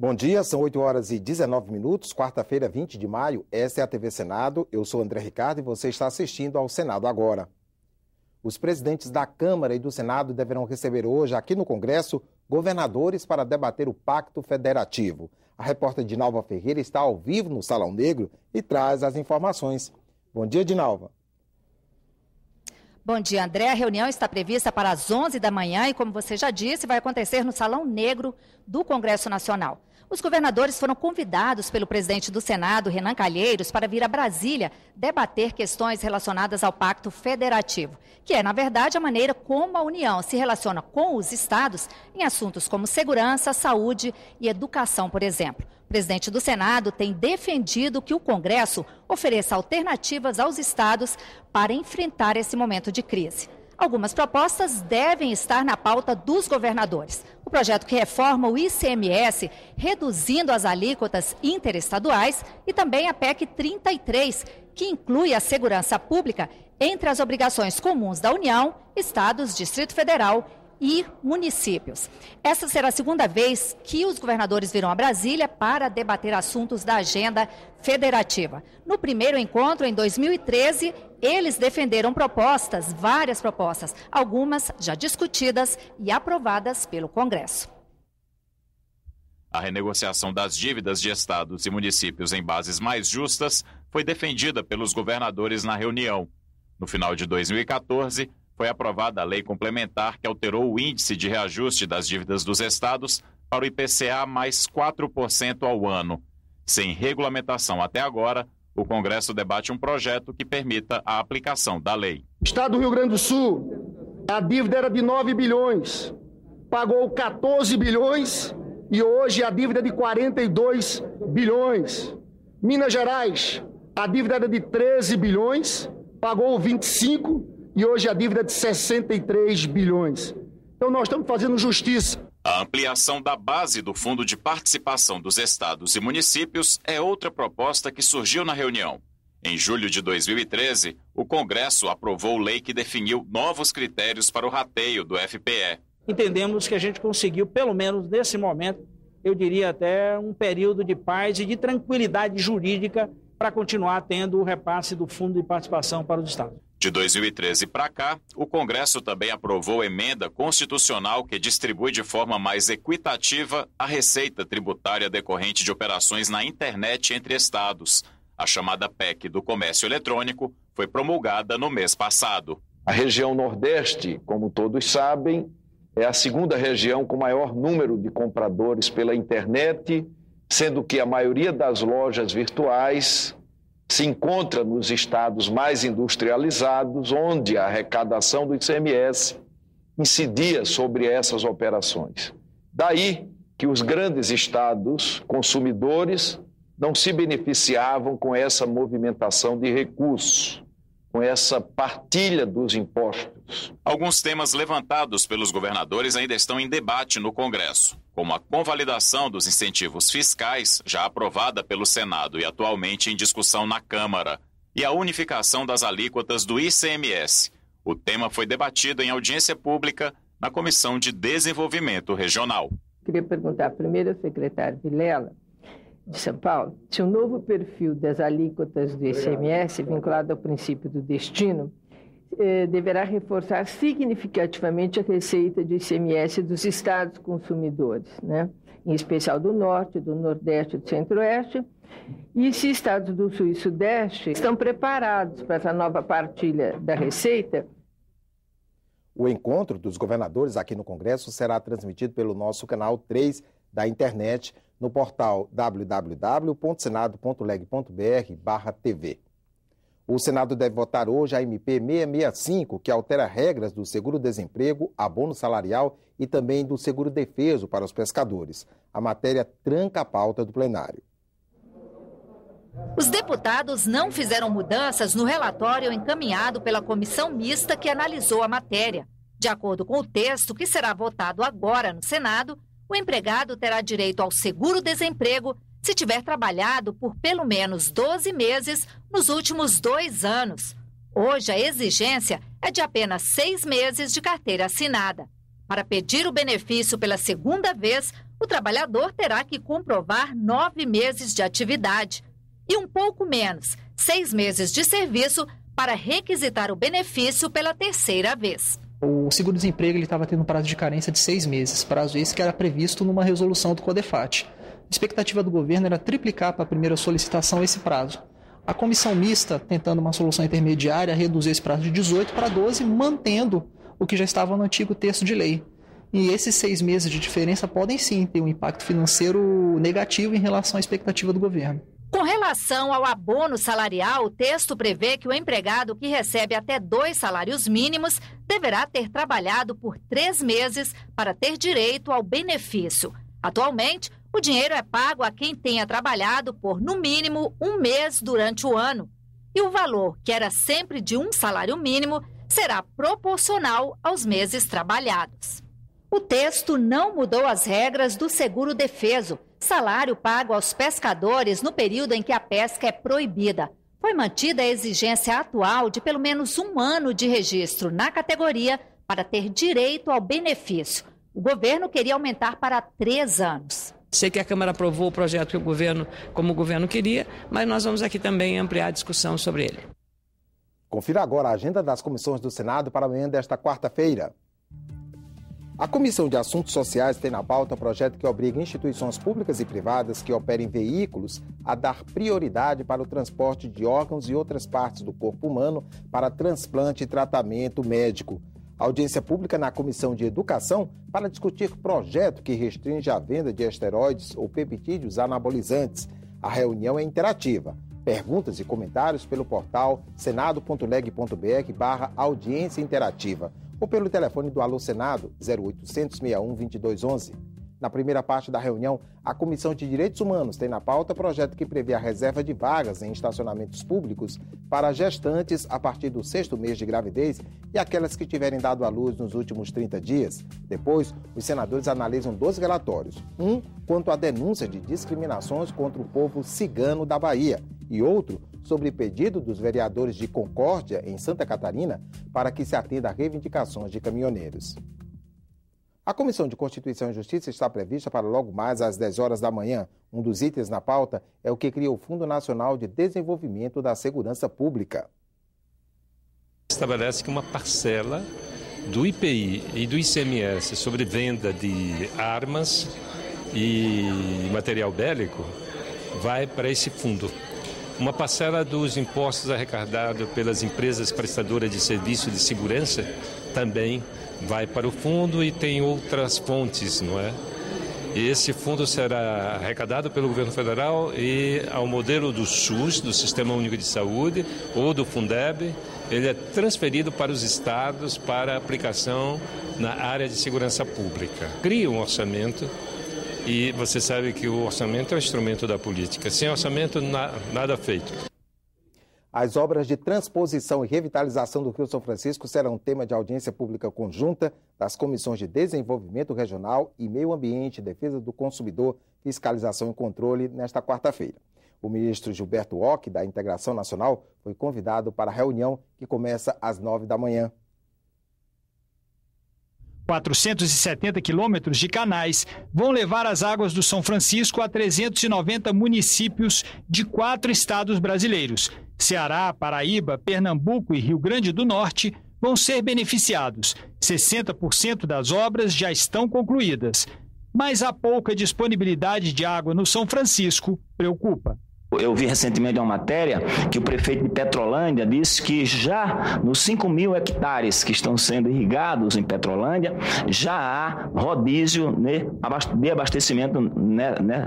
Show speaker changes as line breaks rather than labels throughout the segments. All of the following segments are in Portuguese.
Bom dia, são 8h19, quarta-feira, 20 de maio. Esta é a TV Senado. Eu sou André Ricardo e você está assistindo ao Senado Agora. Os presidentes da Câmara e do Senado deverão receber hoje, aqui no Congresso, governadores para debater o Pacto Federativo. A repórter Dinalva Ferreira está ao vivo no Salão Negro e traz as informações. Bom dia, Dinalva.
Bom dia, André. A reunião está prevista para as 11 da manhã e, como você já disse, vai acontecer no Salão Negro do Congresso Nacional. Os governadores foram convidados pelo presidente do Senado, Renan Calheiros, para vir a Brasília debater questões relacionadas ao Pacto Federativo, que é, na verdade, a maneira como a União se relaciona com os estados em assuntos como segurança, saúde e educação, por exemplo. O presidente do Senado tem defendido que o Congresso ofereça alternativas aos estados para enfrentar esse momento de crise. Algumas propostas devem estar na pauta dos governadores. O projeto que reforma o ICMS, reduzindo as alíquotas interestaduais, e também a PEC 33, que inclui a segurança pública entre as obrigações comuns da União, estados, Distrito Federal e municípios. Essa será a segunda vez que os governadores virão a Brasília para debater assuntos da agenda federativa. No primeiro encontro, em 2013, eles defenderam várias propostas, algumas já discutidas e aprovadas pelo Congresso.
A renegociação das dívidas de estados e municípios em bases mais justas foi defendida pelos governadores na reunião. No final de 2014, foi aprovada a lei complementar que alterou o índice de reajuste das dívidas dos estados para o IPCA mais 4% ao ano. Sem regulamentação até agora, o Congresso debate um projeto que permita a aplicação da lei.
O Estado do Rio Grande do Sul, a dívida era de 9 bilhões, pagou 14 bilhões e hoje a dívida é de 42 bilhões. Minas Gerais, a dívida era de 13 bilhões, pagou 25 e hoje a dívida é de 63 bilhões. Então nós estamos fazendo justiça.
A ampliação da base do Fundo de Participação dos Estados e Municípios é outra proposta que surgiu na reunião. Em julho de 2013, o Congresso aprovou lei que definiu novos critérios para o rateio do FPE.
Entendemos que a gente conseguiu, pelo menos nesse momento, eu diria até um período de paz e de tranquilidade jurídica para continuar tendo o repasse do Fundo de Participação para os Estados.
De 2013 para cá, o Congresso também aprovou emenda constitucional que distribui de forma mais equitativa a receita tributária decorrente de operações na internet entre estados. A chamada PEC do comércio eletrônico foi promulgada no mês passado.
A região Nordeste, como todos sabem, é a segunda região com maior número de compradores pela internet, sendo que a maioria das lojas virtuais se encontra nos estados mais industrializados, onde a arrecadação do ICMS incidia sobre essas operações. Daí que os grandes estados consumidores não se beneficiavam com essa movimentação de recursos, com essa partilha dos impostos.
Alguns temas levantados pelos governadores ainda estão em debate no Congresso, como a convalidação dos incentivos fiscais, já aprovada pelo Senado e atualmente em discussão na Câmara, e a unificação das alíquotas do ICMS. O tema foi debatido em audiência pública na Comissão de Desenvolvimento Regional.
Queria perguntar primeiro ao secretário Vilela, de São Paulo, se o novo perfil das alíquotas do ICMS, vinculado ao princípio do destino, deverá reforçar significativamente a receita de ICMS dos estados consumidores, né? Em especial do Norte, do Nordeste e do Centro-Oeste, e se estados do Sul e Sudeste estão preparados para essa nova partilha da receita.
O encontro dos governadores aqui no Congresso será transmitido pelo nosso canal 3 da internet, no portal www.senado.leg.br/TV. O Senado deve votar hoje a MP 665, que altera regras do seguro-desemprego, abono salarial e também do seguro-defeso para os pescadores. A matéria tranca a pauta do plenário.
Os deputados não fizeram mudanças no relatório encaminhado pela comissão mista que analisou a matéria. De acordo com o texto que será votado agora no Senado, o empregado terá direito ao seguro-desemprego se tiver trabalhado por pelo menos 12 meses nos últimos 2 anos. Hoje, a exigência é de apenas 6 meses de carteira assinada. Para pedir o benefício pela segunda vez, o trabalhador terá que comprovar 9 meses de atividade e um pouco menos, 6 meses de serviço para requisitar o benefício pela terceira vez.
O seguro-desemprego estava tendo um prazo de carência de 6 meses, prazo esse que era previsto numa resolução do CODEFAT. A expectativa do governo era triplicar para a primeira solicitação esse prazo. A comissão mista, tentando uma solução intermediária, reduziu esse prazo de 18 para 12, mantendo o que já estava no antigo texto de lei. E esses 6 meses de diferença podem sim ter um impacto financeiro negativo em relação à expectativa do governo.
Com relação ao abono salarial, o texto prevê que o empregado que recebe até 2 salários mínimos deverá ter trabalhado por 3 meses para ter direito ao benefício. Atualmente, o dinheiro é pago a quem tenha trabalhado por, no mínimo, 1 mês durante o ano. E o valor, que era sempre de 1 salário mínimo, será proporcional aos meses trabalhados. O texto não mudou as regras do seguro-defeso, salário pago aos pescadores no período em que a pesca é proibida. Foi mantida a exigência atual de pelo menos 1 ano de registro na categoria para ter direito ao benefício. O governo queria aumentar para 3 anos.
Sei que a Câmara aprovou o projeto como o governo queria, mas nós vamos aqui também ampliar a discussão sobre ele.
Confira agora a agenda das comissões do Senado para amanhã desta quarta-feira. A Comissão de Assuntos Sociais tem na pauta um projeto que obriga instituições públicas e privadas que operem veículos a dar prioridade para o transporte de órgãos e outras partes do corpo humano para transplante e tratamento médico. A audiência pública na Comissão de Educação para discutir projeto que restringe a venda de esteroides ou peptídeos anabolizantes. A reunião é interativa. Perguntas e comentários pelo portal senado.leg.br/audiência interativa ou pelo telefone do Alô Senado 0800 61 2211. Na primeira parte da reunião, a Comissão de Direitos Humanos tem na pauta projeto que prevê a reserva de vagas em estacionamentos públicos para gestantes a partir do 6º mês de gravidez e aquelas que tiverem dado à luz nos últimos 30 dias. Depois, os senadores analisam 2 relatórios. Um quanto à denúncia de discriminações contra o povo cigano da Bahia e outro sobre pedido dos vereadores de Concórdia, em Santa Catarina, para que se atenda a reivindicações de caminhoneiros. A Comissão de Constituição e Justiça está prevista para logo mais às 10 horas da manhã. Um dos itens na pauta é o que cria o Fundo Nacional de Desenvolvimento da Segurança Pública.
Estabelece que uma parcela do IPI e do ICMS sobre venda de armas e material bélico vai para esse fundo. Uma parcela dos impostos arrecadados pelas empresas prestadoras de serviço de segurança também vai para o fundo e tem outras fontes, não é? Esse fundo será arrecadado pelo governo federal e, ao modelo do SUS, do Sistema Único de Saúde, ou do Fundeb, ele é transferido para os estados para aplicação na área de segurança pública. Cria um orçamento e você sabe que o orçamento é um instrumento da política. Sem orçamento, nada feito.
As obras de transposição e revitalização do Rio São Francisco serão tema de audiência pública conjunta das Comissões de Desenvolvimento Regional e Meio Ambiente, Defesa do Consumidor, Fiscalização e Controle nesta quarta-feira. O ministro Gilberto Ock, da Integração Nacional, foi convidado para a reunião que começa às 9 da manhã.
470 quilômetros de canais vão levar as águas do São Francisco a 390 municípios de 4 estados brasileiros. Ceará, Paraíba, Pernambuco e Rio Grande do Norte vão ser beneficiados. 60% das obras já estão concluídas. Mas a pouca disponibilidade de água no São Francisco preocupa.
Eu vi recentemente uma matéria que o prefeito de Petrolândia disse que já nos 5.000 hectares que estão sendo irrigados em Petrolândia, já há rodízio de abastecimento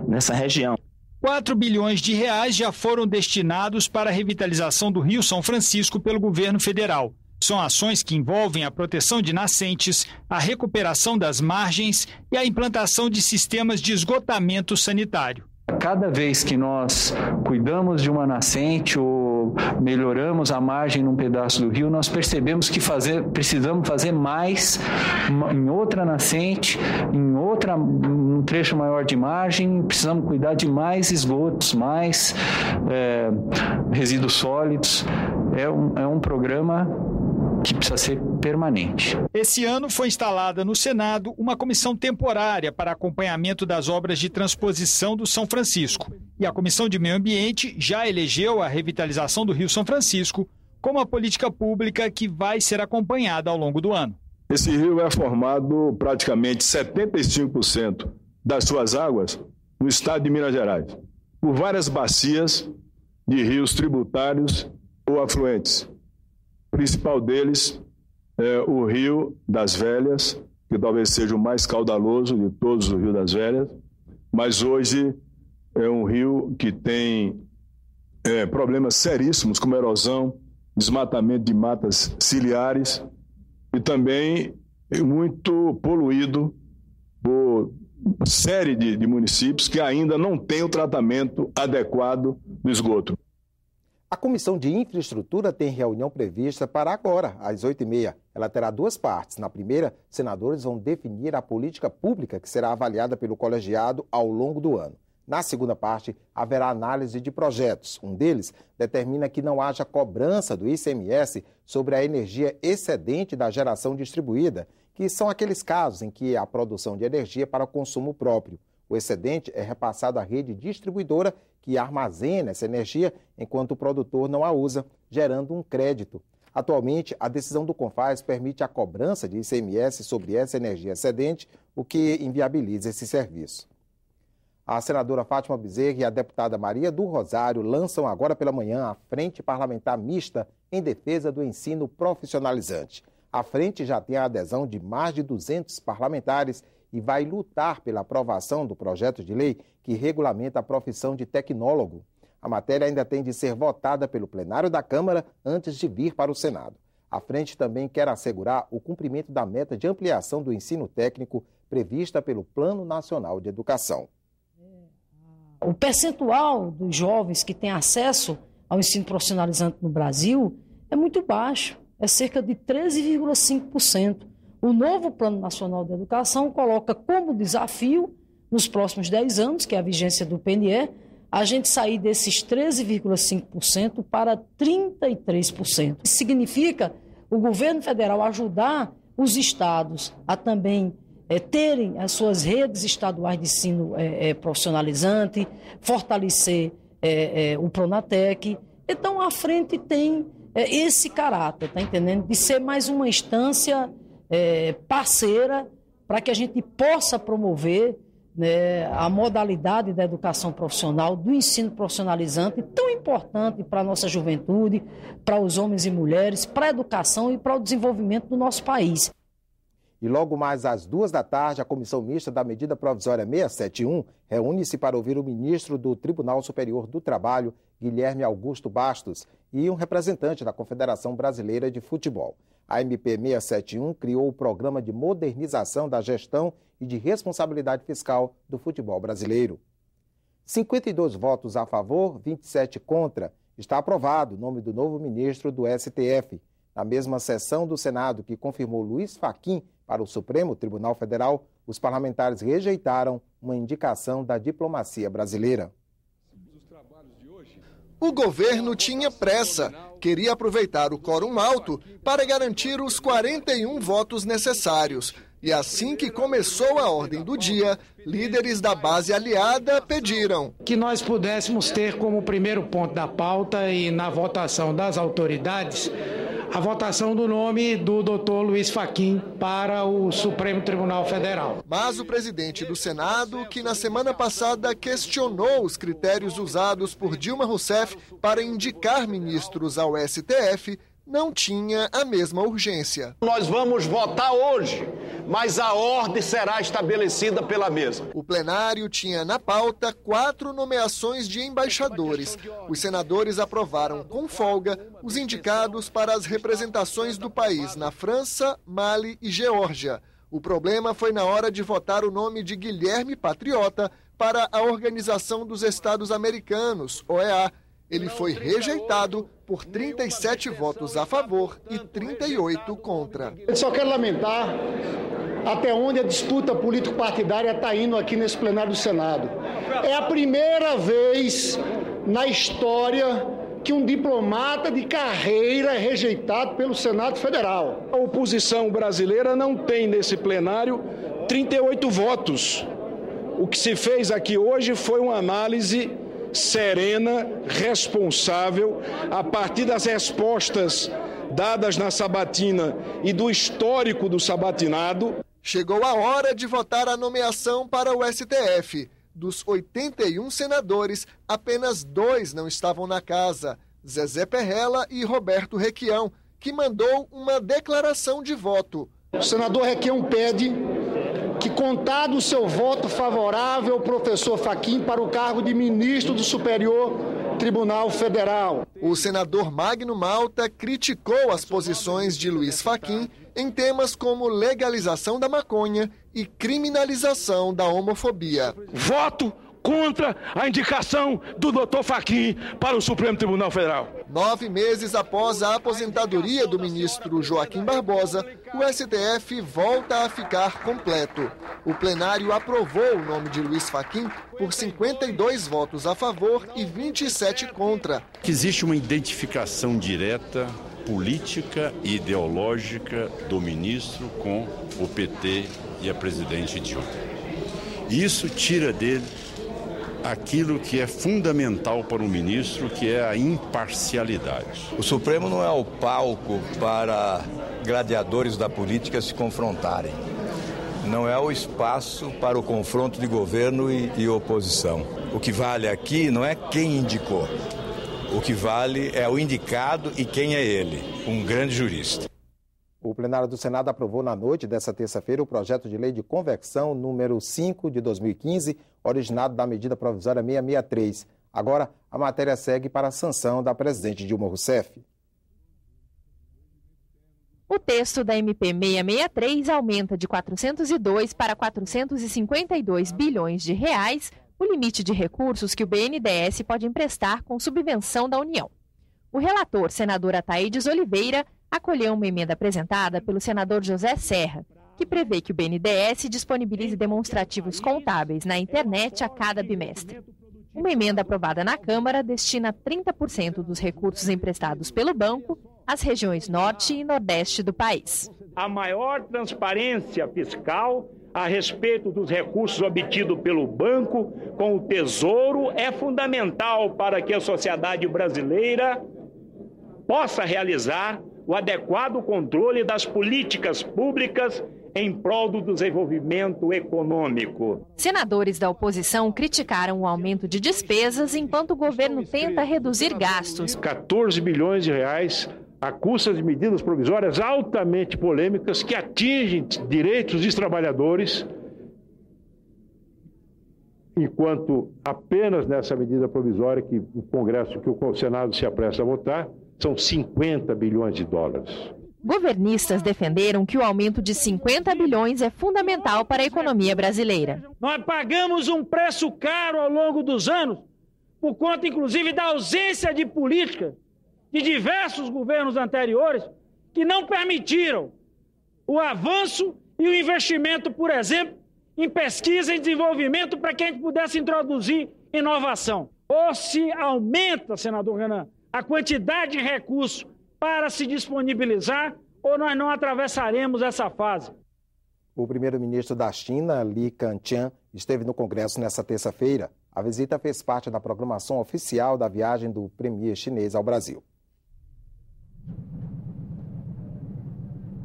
nessa região.
4 bilhões de reais já foram destinados para a revitalização do Rio São Francisco pelo governo federal. São ações que envolvem a proteção de nascentes, a recuperação das margens e a implantação de sistemas de esgotamento sanitário.
Cada vez que nós cuidamos de uma nascente ou melhoramos a margem num pedaço do rio, nós percebemos que precisamos fazer mais em outra nascente, um trecho maior de margem, precisamos cuidar de mais esgotos, mais resíduos sólidos. É um programa que precisa ser permanente.
Esse ano foi instalada no Senado uma comissão temporária para acompanhamento das obras de transposição do São Francisco. E a Comissão de Meio Ambiente já elegeu a revitalização do Rio São Francisco como uma política pública que vai ser acompanhada ao longo do ano.
Esse rio é formado praticamente 75% das suas águas no estado de Minas Gerais, por várias bacias de rios tributários ou afluentes. O principal deles é o Rio das Velhas, que talvez seja o mais caudaloso de todos os rios das Velhas, mas hoje é um rio que tem problemas seríssimos como erosão, desmatamento de matas ciliares e também muito poluído por uma série de municípios que ainda não têm o tratamento adequado do esgoto.
A Comissão de Infraestrutura tem reunião prevista para agora, às 8h30. Ela terá duas partes. Na primeira, senadores vão definir a política pública que será avaliada pelo colegiado ao longo do ano. Na segunda parte, haverá análise de projetos. Um deles determina que não haja cobrança do ICMS sobre a energia excedente da geração distribuída, que são aqueles casos em que a produção de energia é para consumo próprio. O excedente é repassado à rede distribuidora, que armazena essa energia enquanto o produtor não a usa, gerando um crédito. Atualmente, a decisão do CONFAZ permite a cobrança de ICMS sobre essa energia excedente, o que inviabiliza esse serviço. A senadora Fátima Bezerra e a deputada Maria do Rosário lançam agora pela manhã a Frente Parlamentar Mista em defesa do ensino profissionalizante. A frente já tem a adesão de mais de 200 parlamentares e vai lutar pela aprovação do projeto de lei que regulamenta a profissão de tecnólogo. A matéria ainda tem de ser votada pelo plenário da Câmara antes de vir para o Senado. A frente também quer assegurar o cumprimento da meta de ampliação do ensino técnico prevista pelo Plano Nacional de Educação.
O percentual dos jovens que têm acesso ao ensino profissionalizante no Brasil é muito baixo, é cerca de 13,5%. O novo Plano Nacional de Educação coloca como desafio, nos próximos 10 anos, que é a vigência do PNE, a gente sair desses 13,5% para 33%. Isso significa o governo federal ajudar os estados a também terem as suas redes estaduais de ensino profissionalizante, fortalecer o Pronatec. Então, a frente tem esse caráter, tá entendendo? De ser mais uma instância parceira para que a gente possa promover, né, a modalidade da educação profissional, do ensino profissionalizante, tão importante para a nossa juventude, para os homens e mulheres, para a educação e para o desenvolvimento do nosso país.
E logo mais às 14h, a Comissão Mista da Medida Provisória 671 reúne-se para ouvir o ministro do Tribunal Superior do Trabalho, Guilherme Augusto Bastos, e um representante da Confederação Brasileira de Futebol. A MP 671 criou o Programa de Modernização da Gestão e de Responsabilidade Fiscal do Futebol Brasileiro. 52 votos a favor, 27 contra. Está aprovado o nome do novo ministro do STF. Na mesma sessão do Senado que confirmou Luiz Fachin para o Supremo Tribunal Federal, os parlamentares rejeitaram uma indicação da diplomacia brasileira.
O governo tinha pressa, queria aproveitar o quórum alto para garantir os 41 votos necessários. E assim que começou a ordem do dia, líderes da base aliada pediram
que nós pudéssemos ter como primeiro ponto da pauta e na votação das autoridades a votação do nome do doutor Luiz Fachin para o Supremo Tribunal Federal.
Mas o presidente do Senado, que na semana passada questionou os critérios usados por Dilma Rousseff para indicar ministros ao STF, não tinha a mesma urgência.
Nós vamos votar hoje, mas a ordem será estabelecida pela mesa.
O plenário tinha na pauta 4 nomeações de embaixadores. Os senadores aprovaram com folga os indicados para as representações do país na França, Mali e Geórgia. O problema foi na hora de votar o nome de Guilherme Patriota para a Organização dos Estados Americanos, OEA. Ele foi rejeitado por 37 votos a favor e 38 contra.
Eu só quero lamentar até onde a disputa político-partidária está indo aqui nesse plenário do Senado. É a primeira vez na história que um diplomata de carreira é rejeitado pelo Senado Federal.
A oposição brasileira não tem nesse plenário 38 votos. O que se fez aqui hoje foi uma análise serena, responsável, a partir das respostas dadas na sabatina e do histórico do sabatinado.
Chegou a hora de votar a nomeação para o STF. Dos 81 senadores, apenas 2 não estavam na casa, Zezé Perrella e Roberto Requião, que mandou uma declaração de voto.
O senador Requião pede que, contado o seu voto favorável ao professor Fachin para o cargo de ministro do Superior Tribunal Federal.
O senador Magno Malta criticou as posições de Luiz Fachin em temas como legalização da maconha e criminalização da homofobia.
Voto contra a indicação do Dr. Fachin para o Supremo Tribunal Federal.
9 meses após a aposentadoria do ministro Joaquim Barbosa, o STF volta a ficar completo. O plenário aprovou o nome de Luiz Fachin por 52 votos a favor e 27 contra.
Existe uma identificação direta, política e ideológica do ministro com o PT e a presidente Dilma. Isso tira dele aquilo que é fundamental para o ministro, que é a imparcialidade.
O Supremo não é o palco para gladiadores da política se confrontarem. Não é o espaço para o confronto de governo e oposição. O que vale aqui não é quem indicou. O que vale é o indicado e quem é ele, um grande jurista.
O plenário do Senado aprovou na noite desta terça-feira o projeto de lei de conversão número 5 de 2015, originado da medida provisória 663. Agora, a matéria segue para a sanção da presidente Dilma Rousseff.
O texto da MP 663 aumenta de 402 para 452 bilhões de reais o limite de recursos que o BNDES pode emprestar com subvenção da União. O relator, senador Ataídes Oliveira, acolheu uma emenda apresentada pelo senador José Serra, que prevê que o BNDES disponibilize demonstrativos contábeis na internet a cada bimestre. Uma emenda aprovada na Câmara destina 30% dos recursos emprestados pelo banco às regiões norte e nordeste do país.
A maior transparência fiscal a respeito dos recursos obtidos pelo banco com o Tesouro é fundamental para que a sociedade brasileira possa realizar o adequado controle das políticas públicas em prol do desenvolvimento econômico.
Senadores da oposição criticaram o aumento de despesas enquanto o governo tenta reduzir gastos.
14 bilhões de reais a custa de medidas provisórias altamente polêmicas que atingem direitos dos trabalhadores, enquanto apenas nessa medida provisória que o Congresso, que o Senado se apressa a votar, são 50 bilhões de dólares.
Governistas defenderam que o aumento de 50 bilhões é fundamental para a economia brasileira.
Nós pagamos um preço caro ao longo dos anos, por conta, inclusive, da ausência de política de diversos governos anteriores que não permitiram o avanço e o investimento, por exemplo, em pesquisa e desenvolvimento para que a gente pudesse introduzir inovação. Ou se aumenta, senador Renan, a quantidade de recursos para se disponibilizar, ou nós não atravessaremos essa fase.
O primeiro-ministro da China, Li Keqiang, esteve no Congresso nesta terça-feira. A visita fez parte da programação oficial da viagem do premier chinês ao Brasil.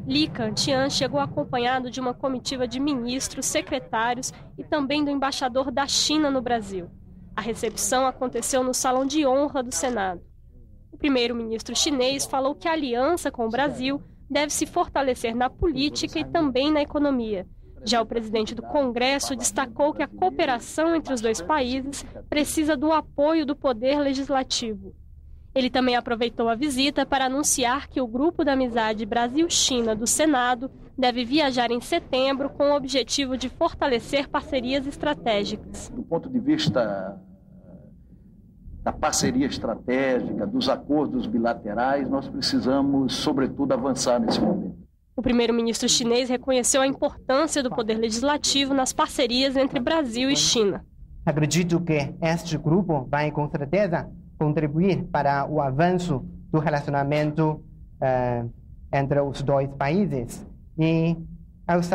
Li Keqiang chegou acompanhado de uma comitiva de ministros, secretários e também do embaixador da China no Brasil. A recepção aconteceu no Salão de Honra do Senado. O primeiro-ministro chinês falou que a aliança com o Brasil deve se fortalecer na política e também na economia. Já o presidente do Congresso destacou que a cooperação entre os dois países precisa do apoio do poder legislativo. Ele também aproveitou a visita para anunciar que o Grupo da Amizade Brasil-China do Senado deve viajar em setembro com o objetivo de fortalecer parcerias estratégicas.
Do ponto de vista da parceria estratégica, dos acordos bilaterais, nós precisamos, sobretudo, avançar nesse momento.
O primeiro-ministro chinês reconheceu a importância do poder legislativo nas parcerias entre Brasil e China.
Acredito que este grupo vai, com certeza,
contribuir para o avanço do relacionamento entre os dois países. E nós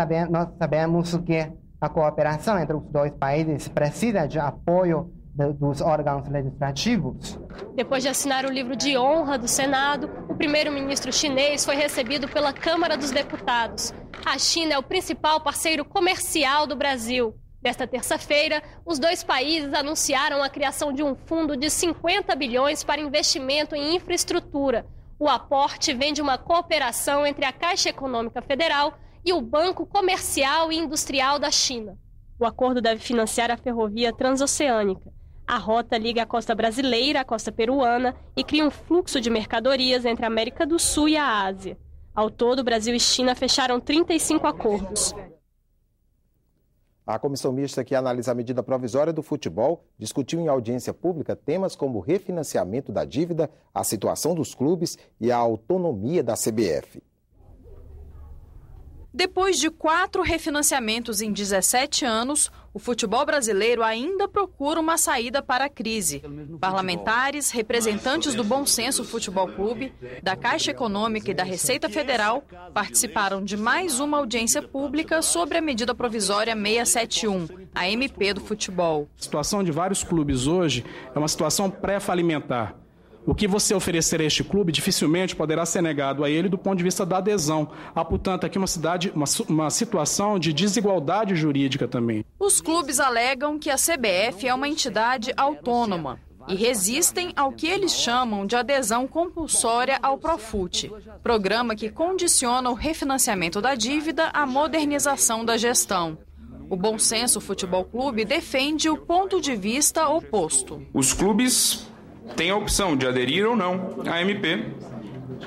sabemos que a cooperação entre os dois países precisa de apoio dos órgãos legislativos.
Depois de assinar o livro de honra do Senado, o primeiro-ministro chinês foi recebido pela Câmara dos Deputados. A China é o principal parceiro comercial do Brasil. Nesta terça-feira, os dois países anunciaram a criação de um fundo de 50 bilhões para investimento em infraestrutura. O aporte vem de uma cooperação entre a Caixa Econômica Federal e o Banco Comercial e Industrial da China. O acordo deve financiar a ferrovia transoceânica. A rota liga a costa brasileira à costa peruana e cria um fluxo de mercadorias entre a América do Sul e a Ásia. Ao todo, Brasil e China fecharam 35 acordos.
A comissão mista que analisa a medida provisória do futebol discutiu em audiência pública temas como o refinanciamento da dívida, a situação dos clubes e a autonomia da CBF.
Depois de 4 refinanciamentos em 17 anos, o futebol brasileiro ainda procura uma saída para a crise. Parlamentares, representantes do Bom Senso Futebol Clube, da Caixa Econômica e da Receita Federal participaram de mais uma audiência pública sobre a medida provisória 671, a MP do futebol.
A situação de vários clubes hoje é uma situação pré-falimentar. O que você oferecer a este clube dificilmente poderá ser negado a ele do ponto de vista da adesão. Há, portanto, aqui uma situação de desigualdade jurídica também.
Os clubes alegam que a CBF é uma entidade autônoma e resistem ao que eles chamam de adesão compulsória ao Profut, programa que condiciona o refinanciamento da dívida à modernização da gestão. O Bom Senso Futebol Clube defende o ponto de vista oposto.
Os clubes têm a opção de aderir ou não à MP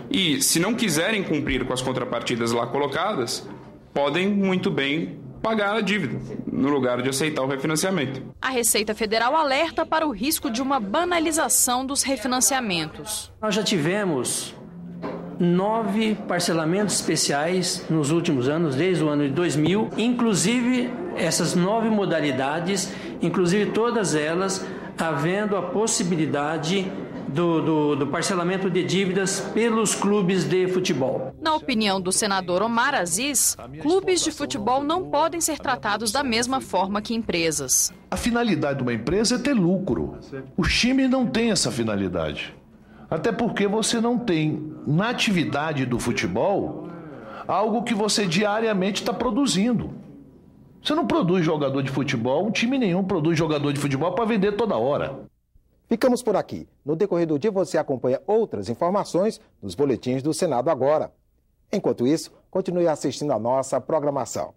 e, se não quiserem cumprir com as contrapartidas lá colocadas, podem muito bem pagar a dívida, no lugar de aceitar o refinanciamento.
A Receita Federal alerta para o risco de uma banalização dos refinanciamentos.
Nós já tivemos 9 parcelamentos especiais nos últimos anos, desde o ano de 2000, inclusive essas 9 modalidades, inclusive todas elas havendo a possibilidade do parcelamento de dívidas pelos clubes de futebol.
Na opinião do senador Omar Aziz, clubes de futebol não podem ser tratados da mesma forma que empresas.
A finalidade de uma empresa é ter lucro. Os times não têm essa finalidade. Até porque você não tem, na atividade do futebol, algo que você diariamente está produzindo. Você não produz jogador de futebol, um time nenhum produz jogador de futebol para vender toda hora.
Ficamos por aqui. No decorrer do dia você acompanha outras informações nos boletins do Senado Agora. Enquanto isso, continue assistindo a nossa programação.